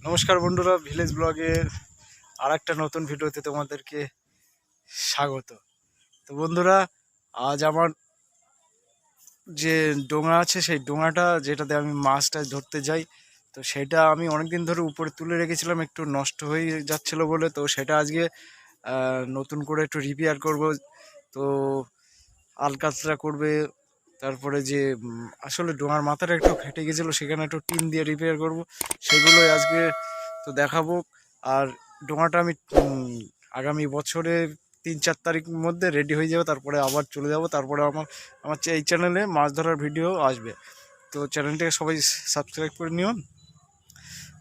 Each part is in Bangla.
নমস্কার বন্ধুরা, ভিলেজ ব্লগের আর একটা নতুন ভিডিওতে তোমাদেরকে স্বাগত। তো বন্ধুরা, আজ আমার যে ডোঙা আছে সেই ডোঙাটা যেটাতে আমি মাছটা ধরতে যাই, তো সেটা আমি অনেকদিন ধরে উপরে তুলে রেখেছিলাম, একটু নষ্ট হয়ে যাচ্ছিল বলে। তো সেটা আজকে নতুন করে একটু রিপেয়ার করব। তো আলকাতরা করবে, তারপরে যে আসলে ডোঙার মাথাটা একটু ফেটে গেছিলো, সেখানে একটু টিন দিয়ে রিপেয়ার করব, সেগুলোই আজকে তো দেখাবো। আর ডোঙাটা আমি আগামী বছরে 3-4 তারিখ মধ্যে রেডি হয়ে যাবে, তারপরে আবার চলে যাব। তারপরে আমার আমার এই চ্যানেলে মাছ ধরার ভিডিও আসবে, তো চ্যানেলটাকে সবাই সাবস্ক্রাইব করে নিও।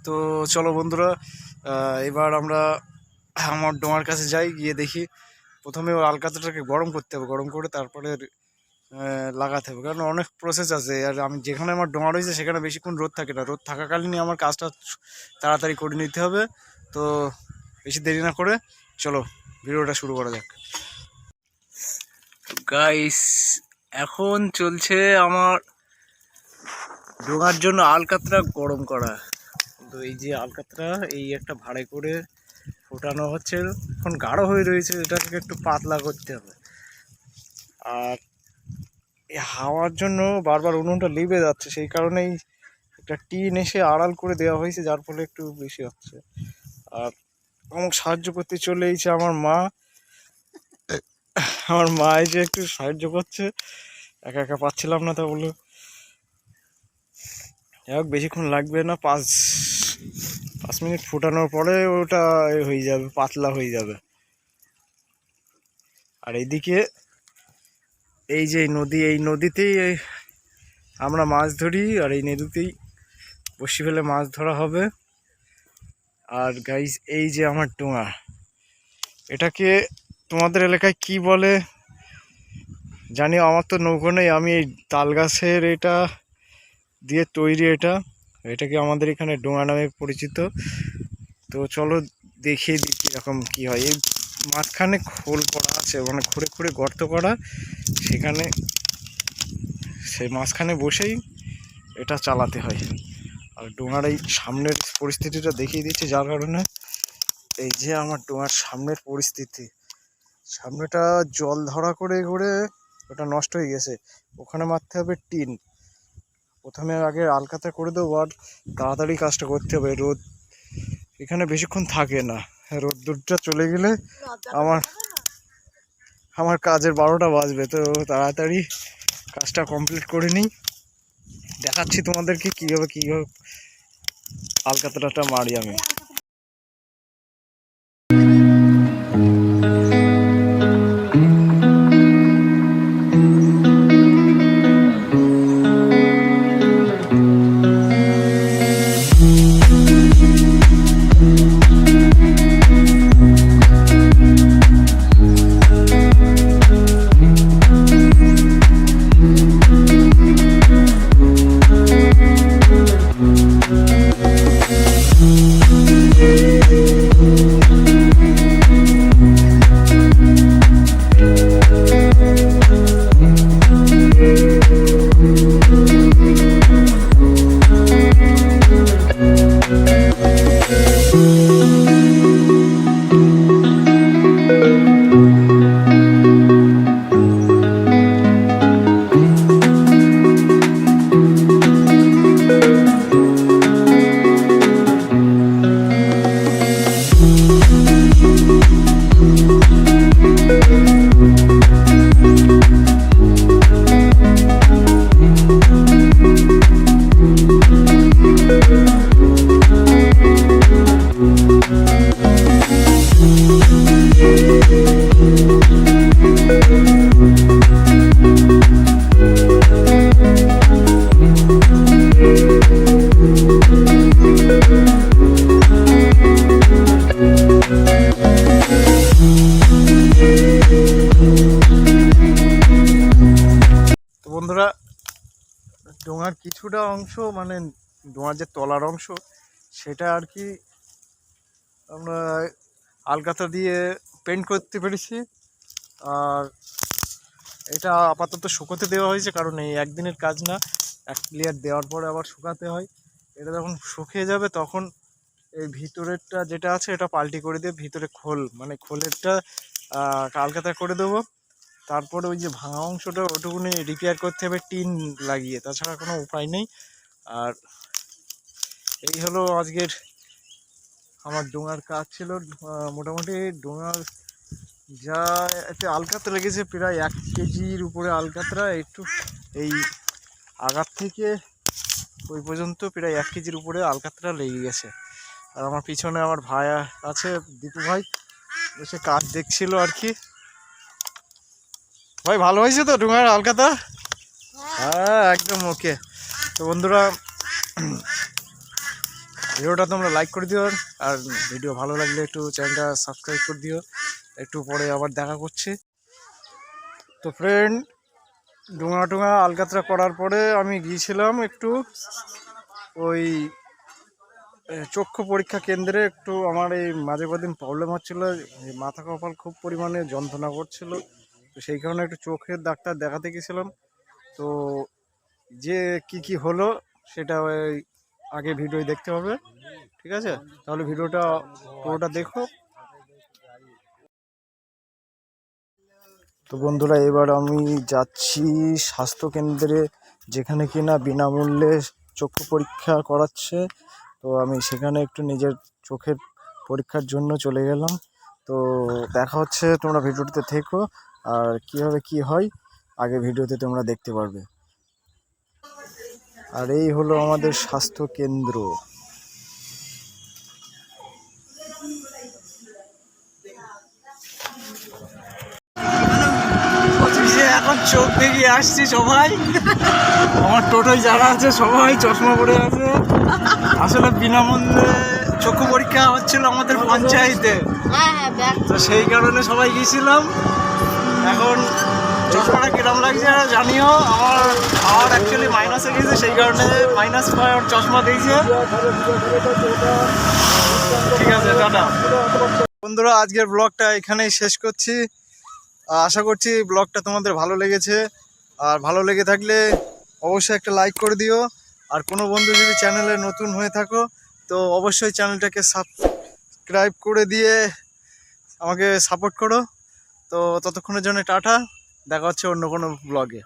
তো চলো বন্ধুরা, এবার আমরা আমার ডোঙার কাছে যাই, গিয়ে দেখি। প্রথমে ওই আলকাতরাটাকে গরম করতে হবে, গরম করে তারপরে লাগাতে হবে, কারণ অনেক প্রসেস আছে। আর আমি যেখানে আমার ডোঙা রয়েছে সেখানে বেশিক্ষণ রোদ থাকে না, রোদ থাকাকালীনই আমার কাজটা তাড়াতাড়ি করে নিতে হবে। তো বেশি দেরি না করে চলো ভিডিওটা শুরু করা যাক। গাইস, এখন চলছে আমার ডোঙার জন্য আলকাতরা গরম করা। তো এই যে আলকাতরা, এই একটা ভাড়ে করে ফোটানো হচ্ছে। এখন গাঢ় হয়ে রয়েছে, এটাকে একটু পাতলা করতে হবে। আর এই হাওয়ার জন্য বারবার উনুনটা লিভে যাচ্ছে, সেই কারণেই একটা টিন এসে আড়াল করে দেওয়া হয়েছে, যার ফলে একটু বেশি হচ্ছে। আর আমাকে সাহায্য করতে চলে এসেছে আমার মা। আমার মা এসে একটু সাহায্য করছে, একা একা পাচ্ছিলাম না, তা বললো যাই হোক বেশিক্ষণ লাগবে না, 5 মিনিট ফুটানোর পরে ওটা হয়ে যাবে, পাতলা হয়ে যাবে। আর এইদিকে এই যে নদী, এই নদীতেই আমরা মাছ ধরি, আর এই নদীতেই বসি ফেলে মাছ ধরা হবে। আর গাইস, এই যে আমার ডোঙা, এটাকে তোমাদের এলাকায় কি বলে জানি, আমার তো নৌকো নেই। আমি এই তাল গাছের এটা দিয়ে তৈরি, এটাকে আমাদের এখানে ডোঙা নামে পরিচিত। তো চলো দেখিয়ে দিই কীরকম কী হয়। এই মাঝখানে খোল করা আছে, মানে খুঁড়ে খুঁড়ে গর্ত করা, সেখানে সেই মাঝখানে বসেই এটা চালাতে হয়। আর ডোঙার এই সামনের পরিস্থিতিটা দেখিয়ে দিচ্ছি, যার কারণে এই যে আমার ডোঙার সামনের পরিস্থিতি, সামনেটা জল ধরা করে করে ওটা নষ্ট হয়ে গেছে। ওখানে মারতে হবে টিন। প্রথমে আগে আলকাতা করে দেবো, আর তাড়াতাড়ি কাজটা করতে হবে। রোদ এখানে বেশিক্ষণ থাকে না, রোদ্দুরটা চলে গেলে আমার আমার কাজের 12টা বাজবে। তো তাড়াতাড়ি কাজটা কমপ্লিট করে নিই, দেখাচ্ছি তোমাদেরকে কীভাবে আলকাতরাটা মারি আমি। বন্ধুরা, ডোঙার কিছুটা অংশ, মানে ডোঙার যে তলার অংশ, সেটা আর কি আমরা আলকাতা দিয়ে পেন্ট করতে পেরেছি। আর এটা আপাতত শুকোতে দেওয়া হয়েছে, কারণ এই একদিনের কাজ না, এক লেয়ার দেওয়ার পরে আবার শুকাতে হয়। এটা যখন শুকিয়ে যাবে তখন এই ভিতরেরটা যেটা আছে এটা পাল্টি করে দিয়ে ভিতরে খোল মানে খোলেরটা আলকাতা করে দেবো। তারপরে ওই যে ভাঙা অংশটা ওটুকুনি রিপেয়ার করতে হবে টিন লাগিয়ে, তাছাড়া কোনো উপায় নেই। আর এই হলো আজকের আমার ডোঙার কাজ ছিল। মোটামুটি ডোঙার যা এতে আলকাতরা লেগেছে প্রায় 1 কেজির উপরে আলকাতরা। একটু এই আগার থেকে ওই পর্যন্ত প্রায় 1 কেজির উপরে আলকাতরা লেগে গেছে। আর আমার পিছনে আমার ভাই আছে, দীপু ভাই, সে কাজ দেখছিল আর কি। ভাই ভালো হয়েছে তো ডোঙার আলকাতরা? হ্যাঁ একদম ওকে। তো বন্ধুরা ভিডিওটা তোমরা লাইক করে দিও, আর ভিডিও ভালো লাগলে একটু চ্যানেলটা সাবস্ক্রাইব করে দিও। একটু পরে আবার দেখা করছি। তো ফ্রেন্ড, ডোঙা আলকাতরা করার পরে আমি গিয়েছিলাম একটু ওই চক্ষু পরীক্ষা কেন্দ্রে। একটু আমার এই মাঝে কদিন প্রবলেম হচ্ছিলো, মাথা কপাল খুব পরিমাণে যন্ত্রণা করছিল, তো সেই কারণে একটু চোখের ডাক্তার দেখাতে গেছিলাম। তো যে কি হলো সেটা ওই আগে ভিডিও দেখতে হবে, ঠিক আছে? তাহলে ভিডিওটা পুরোটা দেখো। তো বন্ধুরা এবার আমি যাচ্ছি স্বাস্থ্যকেন্দ্রে, যেখানে কিনা বিনামূল্যে চক্ষু পরীক্ষা করাচ্ছে। তো আমি সেখানে একটু নিজের চোখের পরীক্ষার জন্য চলে গেলাম। তো দেখা হচ্ছে, তোমরা ভিডিওতে থেকো, আর কীভাবে কি হয় আগে ভিডিওতে তোমরা দেখতে পারবে। আর এই হলো আমাদের স্বাস্থ্য কেন্দ্র। এখন চোখ দেখিয়ে আসছি সবাই, আমার টোটোয় যারা আছে সবাই চশমা পরে আছে। আসলে বিনামূল্যে চক্ষু পরীক্ষা হচ্ছিল আমাদের পঞ্চায়েতে, তো সেই কারণে সবাই গিয়েছিলাম। এখন চশমাটা কিরম লাগছে জানিও। আমার অ্যাকচুয়ালি মাইনাসে গেছে, সেই কারণে মাইনাস পয়েন্ট চশমা দিয়েছে। ঠিক আছে, টাটা। বন্ধুরা আজকের ব্লগটা এখানেই শেষ করছি। আশা করছি ব্লগটা তোমাদের ভালো লেগেছে, আর ভালো লেগে থাকলে অবশ্যই একটা লাইক করে দিও। আর কোনো বন্ধু যদি চ্যানেলে নতুন হয়ে থাকো তো অবশ্যই চ্যানেলটাকে সাবস্ক্রাইব করে দিয়ে আমাকে সাপোর্ট করো। তো ততক্ষণের জন্য টাটা, দেখা হচ্ছে অন্য কোনো ব্লগে।